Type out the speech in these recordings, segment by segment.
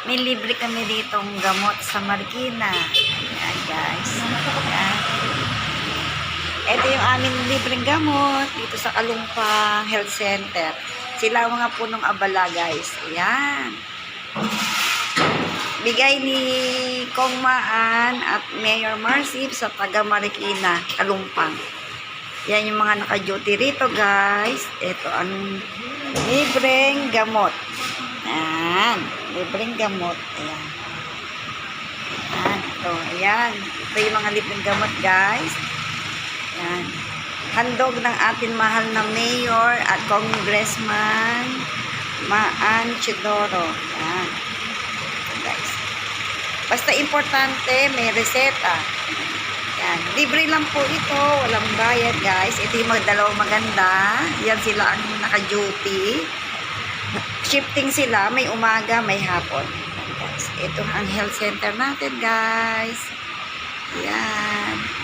May libre kami ditong gamot sa Marikina. Ayan, guys. Ayan. Ito yung aming libreng gamot dito sa Kalumpang Health Center. Sila ang mga punong abala, guys. Ayan. Bigay ni Kong Maan at Mayor Marcy sa taga Marikina, Kalumpang. Yan yung mga naka-duty rito, guys. Ito ang libreng gamot. Ayan. Libreng gamot. Ayan. Ayan. Ito. Ayan. Ito yung mga libreng gamot, guys. Ayan. Handog ng ating mahal na Mayor at Congressman Maan Chidoro. Ayan. Guys. Basta importante, may reseta. Yan. Libre lang po ito. Walang bayad, guys. Ito yung mga dalawang maganda. Yan sila ang naka-duty. Shifting sila. May umaga, may hapon. Yan, guys. Ito ang health center natin, guys. Yan.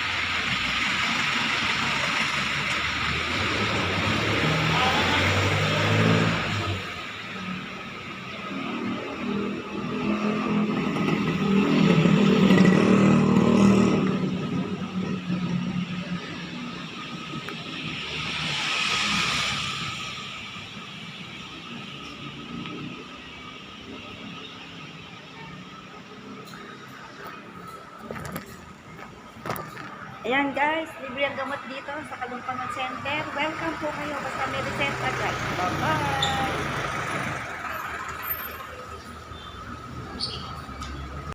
Ayan, guys, libre ang gamot dito sa Kalumpang Center. Welcome po kayo. Basta may reseta, guys. Bye-bye!